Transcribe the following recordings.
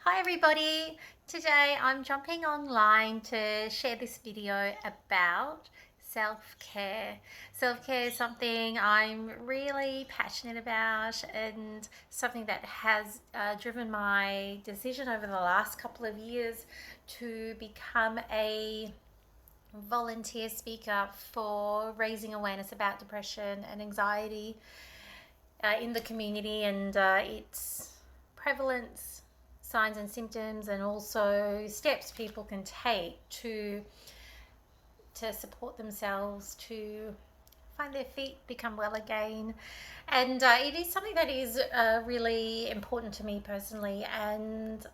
Hi everybody! Today I'm jumping online to share this video about self-care. Self-care is something I'm really passionate about and something that has driven my decision over the last couple of years to become a volunteer speaker for raising awareness about depression and anxiety in the community and its prevalence, signs and symptoms, and also steps people can take to support themselves, to find their feet, become well again. And it is something that is really important to me personally, and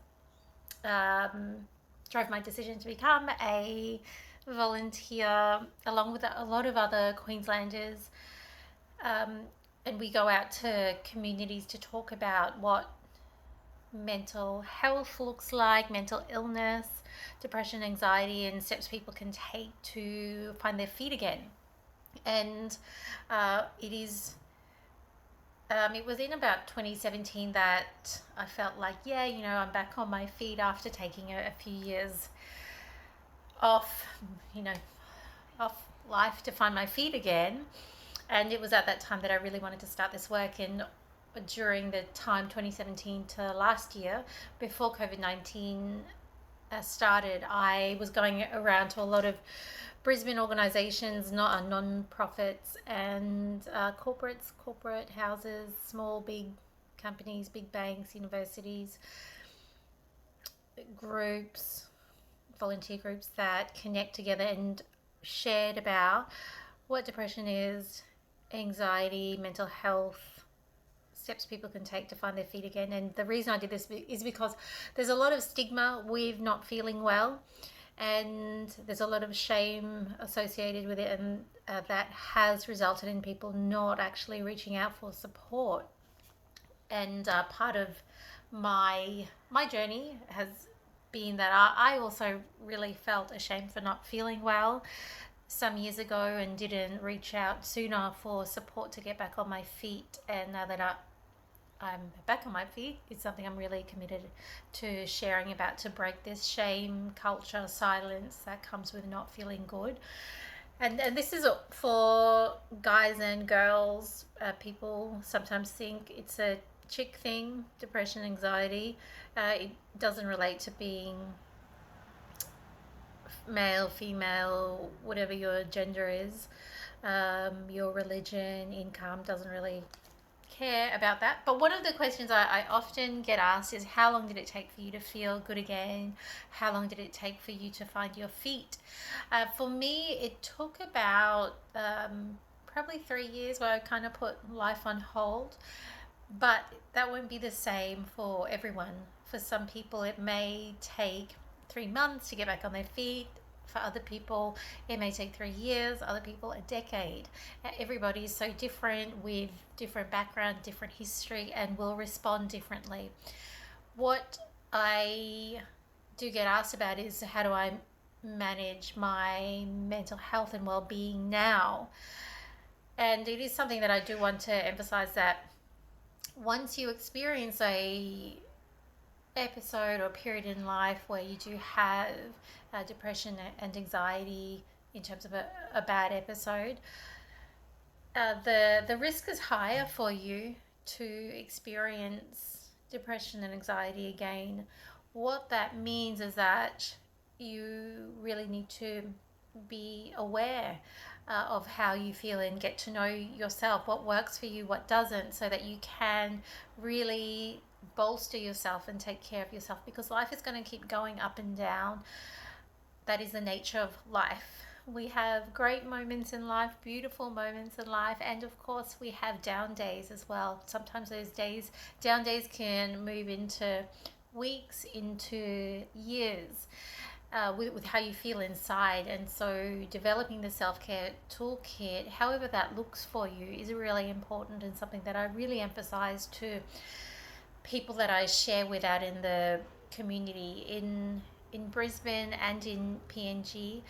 um, drove my decision to become a volunteer along with a lot of other Queenslanders. Um, and we go out to communities to talk about what mental health looks like, mental illness, depression, anxiety, and steps people can take to find their feet again. And it is. It was in about 2017 that I felt like, yeah, I'm back on my feet after taking a few years off, you know, off life to find my feet again. And it was at that time that I really wanted to start this work. And during the time 2017 to last year, before COVID-19 started, I was going around to a lot of Brisbane organisations, not non-profits, and corporate houses, small, big companies, big banks, universities, groups, volunteer groups that connect together and shared about what depression is, anxiety, mental health, steps people can take to find their feet again. And the reason I did this is because there's a lot of stigma with not feeling well, and there's a lot of shame associated with it, and that has resulted in people not actually reaching out for support. And part of my journey has been that I also really felt ashamed for not feeling well some years ago and didn't reach out sooner for support to get back on my feet. And now that I'm back on my feet, it's something I'm really committed to sharing about, to break this shame culture, silence that comes with not feeling good. And this is for guys and girls. People sometimes think it's a chick thing, depression, anxiety. It doesn't relate to being male, female, whatever your gender is. Your religion, income doesn't really care about that. But one of the questions I often get asked is, how long did it take for you to feel good again? How long did it take for you to find your feet? For me, it took about probably 3 years where I kind of put life on hold. But that won't be the same for everyone. For some people, it may take 3 months to get back on their feet. For other people, it may take 3 years, other people, a decade. Everybody is so different with different background, different history, and will respond differently. What I do get asked about is, how do I manage my mental health and well-being now? And it is something that I do want to emphasize, that once you experience a episode or period in life where you do have depression and anxiety in terms of a bad episode, the risk is higher for you to experience depression and anxiety again. What that means is that you really need to be aware of how you feel and get to know yourself, what works for you, what doesn't, so that you can really bolster yourself and take care of yourself, because life is going to keep going up and down. That is the nature of life. We have great moments in life, beautiful moments in life, and of course we have down days as well. Sometimes those down days can move into weeks, into years. With how you feel inside. And so developing the self-care toolkit, however that looks for you, is really important, and something that I really emphasize to people that I share with out in the community in Brisbane and in PNG.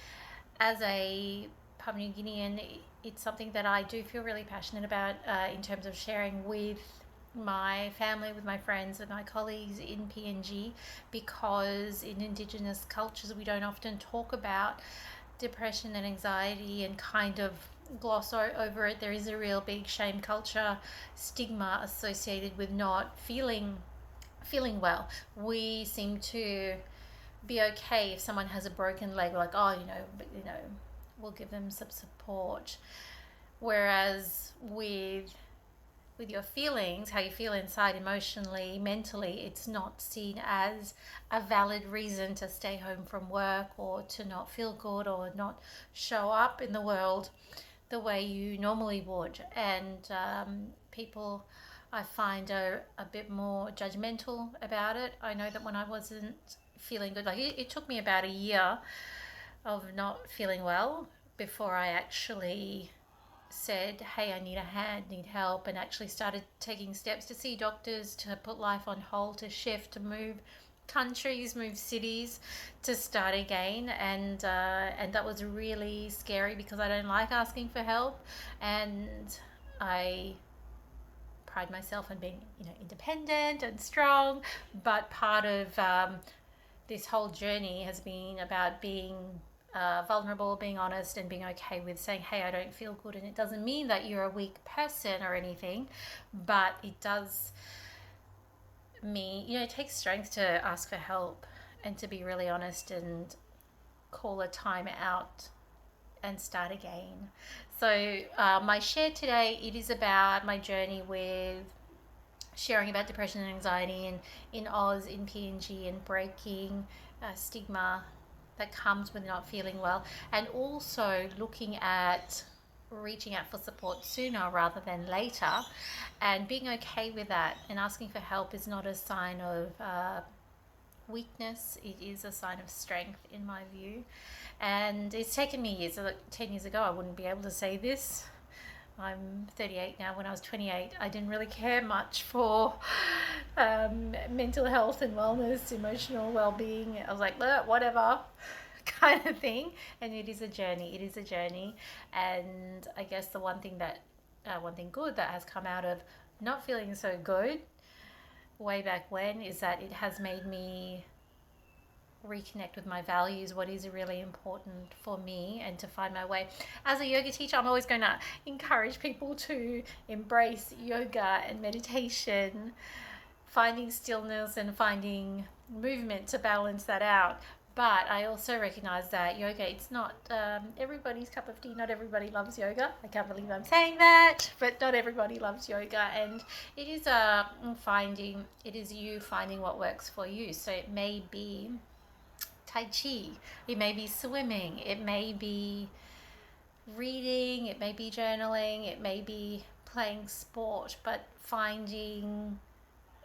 As a Papua New Guinean, it's something that I do feel really passionate about in terms of sharing with my family, with my friends and my colleagues in PNG, because in Indigenous cultures we don't often talk about depression and anxiety and kind of gloss over it. There is a real big shame culture, stigma associated with not feeling well. We seem to be okay if someone has a broken leg, like, oh, we'll give them some support. Whereas with your feelings, how you feel inside emotionally, mentally, it's not seen as a valid reason to stay home from work or to not feel good or not show up in the world the way you normally would. And people, I find, are a bit more judgmental about it. I know that when I wasn't feeling good, like it took me about a year of not feeling well before I actually said, hey, I need a hand, need help, and actually started taking steps to see doctors, to put life on hold, to shift, to move countries, move cities, to start again. And that was really scary because I don't like asking for help, and I pride myself on being, independent and strong. But part of this whole journey has been about being vulnerable, being honest, and being okay with saying, hey, I don't feel good. And it doesn't mean that you're a weak person or anything, but it does mean, it takes strength to ask for help and to be really honest and call a time out and start again. So my share today, it is about my journey with sharing about depression and anxiety in Oz, in PNG, and breaking stigma that comes with not feeling well, and also looking at reaching out for support sooner rather than later, and being okay with that. And asking for help is not a sign of weakness, it is a sign of strength, in my view. And it's taken me years. 10 years ago, I wouldn't be able to say this. I'm 38 now. When I was 28, I didn't really care much for mental health and wellness, emotional well-being. I was like, whatever, kind of thing. And it is a journey. It is a journey. And I guess the one thing good that has come out of not feeling so good way back when is that it has made me reconnect with my values, what is really important for me, and to find my way. As a yoga teacher, I'm always going to encourage people to embrace yoga and meditation, finding stillness and finding movement to balance that out. But I also recognize that yoga, it's not everybody's cup of tea. Not everybody loves yoga. I can't believe I'm saying that, but not everybody loves yoga. And it is you finding what works for you. So it may be Tai Chi, it may be swimming, it may be reading, it may be journaling, it may be playing sport, but finding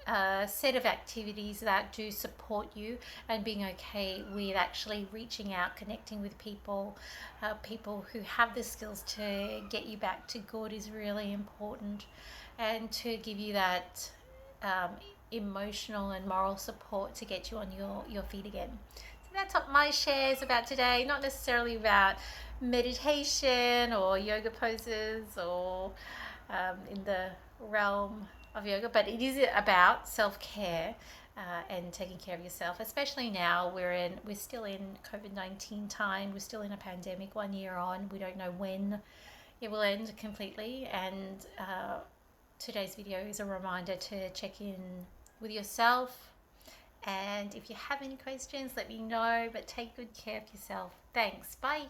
a set of activities that do support you, and being okay with actually reaching out, connecting with people, people who have the skills to get you back to good is really important, and to give you that emotional and moral support to get you on your feet again. That's what my share is about today. Not necessarily about meditation or yoga poses or in the realm of yoga, but it is about self-care and taking care of yourself. Especially now, we're still in COVID-19 time. We're still in a pandemic 1 year on. We don't know when it will end completely. And today's video is a reminder to check in with yourself. And if you have any questions, let me know, but take good care of yourself. Thanks. Bye.